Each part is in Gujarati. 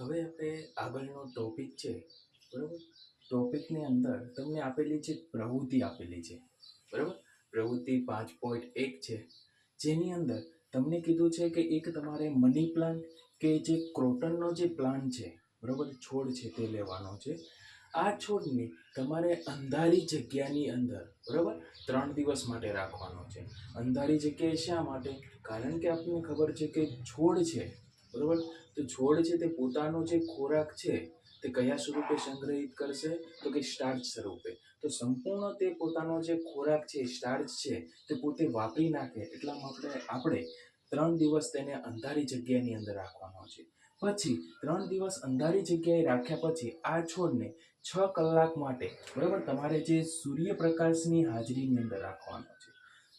હવે આપણે આગળનો ટોપિક છે, બરાબર. ટોપિકની અંદર તમને આપેલી છે પ્રવૃત્તિ આપેલી છે, બરાબર. પ્રવૃત્તિ 5.1 છે, જેની અંદર તમને કીધું છે કે એક તમારે મની પ્લાન્ટ કે જે ક્રોટનનો જે પ્લાન્ટ છે, બરાબર, છોડ છે તે લેવાનો છે. આ છોડને તમારે અંધારી જગ્યાની અંદર, બરાબર, 3 દિવસ માટે રાખવાનો છે. અંધારી જગ્યાએ શા માટે? કારણ કે આપણને ખબર છે કે છોડ છે, બરાબર, તો છોડ છે તે પોતાનો જે ખોરાક છે તે કયા સ્વરૂપે સંગ્રહિત કરશે? તો કે સ્ટાર્ચ સ્વરૂપે. તો સંપૂર્ણ તે પોતાનો જે ખોરાક છે, સ્ટાર્ચ છે, તે પોતે વાપરી નાખે એટલા માટે આપણે 3 દિવસ તેને અંધારી જગ્યાની અંદર રાખવાનો છે. પછી 3 દિવસ અંધારી જગ્યાએ રાખ્યા પછી આ છોડને 6 કલાક માટે, બરાબર, તમારે જે સૂર્યપ્રકાશની હાજરીની અંદર રાખવાનો છે.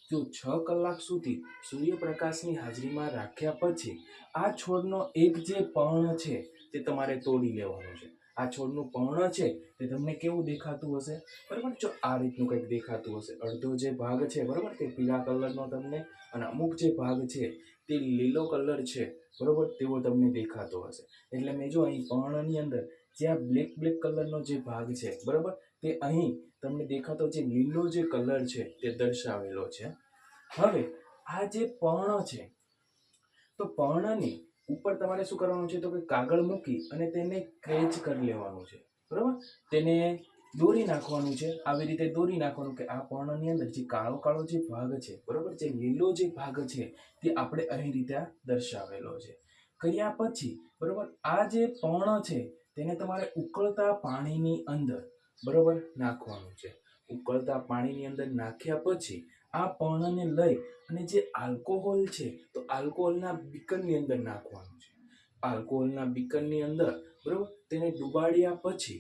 જો 6 કલાક સુધી સૂર્યપ્રકાશની હાજરીમાં રાખ્યા પછી આ છોડનો એક જે પર્ણ છે તે તમારે તોડી લેવાનું છે. આ છોડનું પર્ણ છે તે તમને કેવું દેખાતું હશે? બરાબર, જો આ રીતનું કંઈક દેખાતું હશે. અડધો જે ભાગ છે, બરાબર, તે પીળા કલરનો તમને, અને અમુક જે ભાગ છે તે લીલો કલર છે, બરાબર, તેવો તમને દેખાતો હશે. એટલે મેં જો અહીં પર્ણની અંદર જ્યાં બ્લેક કલરનો જે ભાગ છે, બરાબર, તે અહીં તમને દેખાતો જે લીલો જે કલર છે તે દર્શાવેલો છે. હવે આ જે પર્ણ છે, તો પર્ણની ઉપર તમારે શું કરવાનું છે? તો કે કાગળ મૂકી અને તેને ક્રેચ કરી લેવાનું છે, બરાબર. તેને દોરી નાખવાનું છે. આવી રીતે દોરી નાખવાનું કે આ પર્ણની અંદર જે કાળો કાળો જે ભાગ છે, બરાબર, જે લીલો જે ભાગ છે તે આપણે અહીં રીતે દર્શાવેલો છે. કર્યા પછી, બરાબર, આ જે પર્ણ છે તેને તમારે ઉકળતા પાણીની અંદર, બરાબર, નાખવાનું છે. ઉકળતા પાણીની અંદર નાખ્યા પછી આ પર્ણને લઈ અને જે આલ્કોહોલ છે, તો આલ્કોહોલના બીકરની અંદર નાખવાનું છે. આલ્કોહોલના બીકરની અંદર, બરાબર, તેને ડુબાડ્યા પછી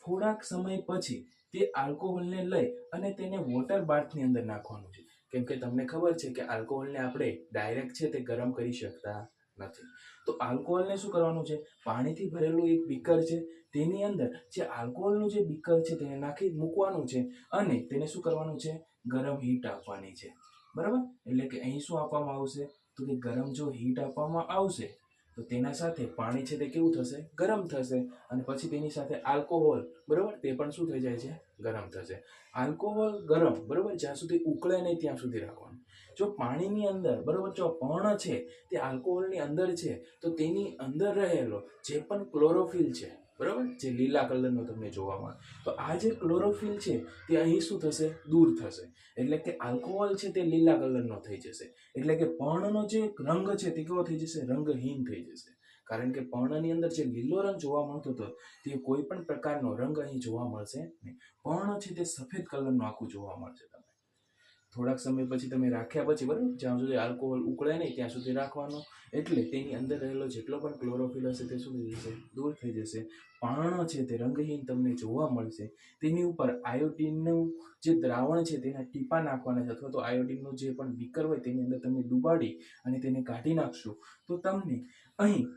થોડાક સમય પછી તે આલ્કોહોલને લઈ અને તેને વોટર બાથની અંદર નાખવાનું છે. કેમ કે તમને ખબર છે કે આલ્કોહોલને આપણે ડાયરેક્ટ છે તે ગરમ કરી શકતા નથી. તો આલ્કોહોલને શું કરવાનું છે? પાણીથી ભરેલું એક બીકર છે, તેની અંદર જે આલ્કોહોલનું જે બીકર છે તેને નાખી મૂકવાનું છે અને તેને શું કરવાનું છે? ગરમ હીટ આપવાની છે, બરાબર. એટલે કે અહીં શું આપવામાં આવશે? તો કે ગરમ જો હીટ આપવામાં આવશે તો તેના સાથે પાણી છે તે કેવું થશે? ગરમ થશે. અને પછી તેની સાથે આલ્કોહોલ, બરાબર, તે પણ શું થઈ જાય છે? ગરમ થશે. આલ્કોહોલ ગરમ, બરાબર, જ્યાં સુધી ઉકળે નહીં ત્યાં સુધી રાખવાનું. જો પાણીની અંદર, બરાબર, જો પર્ણ છે તે આલ્કોહોલની અંદર છે તો તેની અંદર રહેલો જે પણ ક્લોરોફિલ છે, બરાબર, જે લીલા કલરનો તમને જોવા મળે, તો આ જે ક્લોરોફિલ છે તે અહીં શું થશે? દૂર થશે. એટલે કે આલ્કોહોલ છે તે લીલા કલરનો થઈ જશે. એટલે કે પર્ણનો જે રંગ છે તે કેવો થઈ જશે? રંગહીન થઈ જશે. કારણ કે પર્ણની અંદર જે લીલો રંગ જોવા મળતો હતો તે કોઈ પણ પ્રકારનો રંગ અહીં જોવા મળશે નહીં. પર્ણ છે તે સફેદ કલરનું આખું જોવા મળશે તમને. થોડાક સમય પછી તમે રાખ્યા પછી, બરાબર, જ્યાં સુધી આલ્કોહોલ ઉકળે નહીં ત્યાં સુધી રાખવાનો. એટલે તેની અંદર રહેલો જેટલો પણ ક્લોરોફિલ હશે તે શું થઈ જશે? દૂર થઈ જશે. પર્ણ છે તે રંગહીન તમને જોવા મળશે. તેની ઉપર આયોડિનનું જે દ્રાવણ છે તેના ટીપા નાખવાના છે, અથવા તો આયોડિનનું જે પણ બીકર હોય તેની અંદર તમે ડુબાડી અને તેને કાઢી નાખશો તો તમને અહીં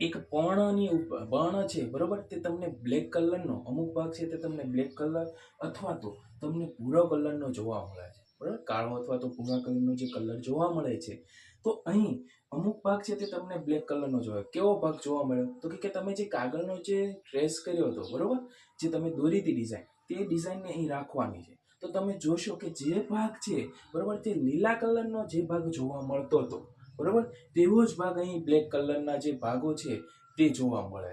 એક પર્ણની ઉપર પર્ણ છે, બરોબર, તે તમને બ્લેક કલરનો અમુક ભાગ છે તે તમને બ્લેક કલર અથવા તો તમને ભૂરો કલરનો જોવા મળે છે, બરાબર, કાળો અથવા તો ભૂરા કલરનો જે કલર જોવા મળે છે. તો અહીં અમુક ભાગ છે તે તમને બ્લેક કલરનો જોવા. કેવો ભાગ જોવા મળ્યો? તો કે તમે જે કાગળનો જે ટ્રેસ કર્યો હતો, બરોબર, જે તમે દોરી હતી ડિઝાઇન, તે ડિઝાઇનને અહીં રાખવાની છે. તો તમે જોશો કે જે ભાગ છે, બરોબર, તે લીલા કલરનો જે ભાગ જોવા મળતો હતો, બરોબર, તેવો જ ભાગ અહીં બ્લેક કલરના જે ભાગો છે તે જોવા મળે.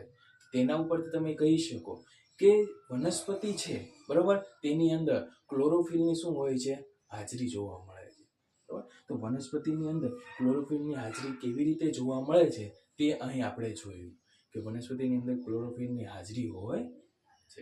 તેના ઉપરથી તમે કહી શકો કે વનસ્પતિ છે, બરોબર, તેની અંદર ક્લોરોફિલની શું હોય છે? હાજરી જોવા મળે છે, બરોબર. તો વનસ્પતિની અંદર ક્લોરોફિલની હાજરી કેવી રીતે જોવા મળે છે તે અહીં આપણે જોયું કે વનસ્પતિની અંદર ક્લોરોફિલની હાજરી હોય છે.